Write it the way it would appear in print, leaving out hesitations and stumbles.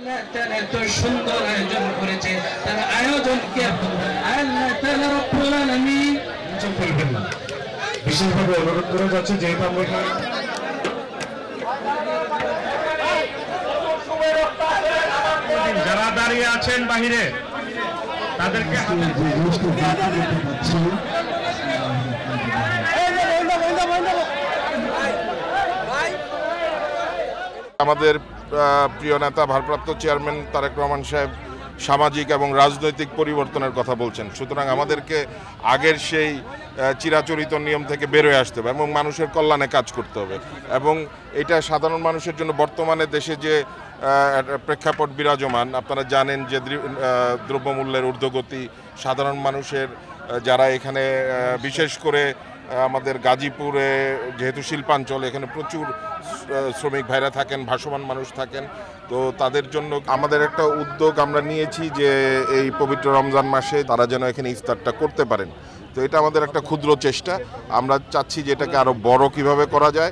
এত সুন্দর আয়োজন করেছে, তার আয়োজনকে আল্লাহ তাআলা রব্বুল আলামিন করবেন না। বিশেষভাবে অনুরোধ করা যাচ্ছে, যেহেতু আমরা এখানে যারা দাঁড়িয়ে আছেন বাহিরে তাদেরকে আমাদের প্রিয় নেতা ভারপ্রাপ্ত চেয়ারম্যান তারেক রহমান সাহেব সামাজিক এবং রাজনৈতিক পরিবর্তনের কথা বলছেন। সুতরাং আমাদেরকে আগের সেই চিরাচরিত নিয়ম থেকে বেরোয় আসতে হবে এবং মানুষের কল্যাণে কাজ করতে হবে। এবং এটা সাধারণ মানুষের জন্য বর্তমানে দেশে যে প্রেক্ষাপট বিরাজমান, আপনারা জানেন যে দ্রব্যমূল্যের ঊর্ধ্বগতি, সাধারণ মানুষের যারা এখানে বিশেষ করে আমাদের গাজীপুরে যেহেতু শিল্পাঞ্চল, এখানে প্রচুর শ্রমিক ভাইরা থাকেন, ভাসমান মানুষ থাকেন, তো তাদের জন্য আমাদের একটা উদ্যোগ আমরা নিয়েছি যে এই পবিত্র রমজান মাসে তারা যেন এখানে ইফতারটা করতে পারেন। তো এটা আমাদের একটা ক্ষুদ্র চেষ্টা, আমরা চাচ্ছি যে এটাকে আরও বড় কিভাবে করা যায়।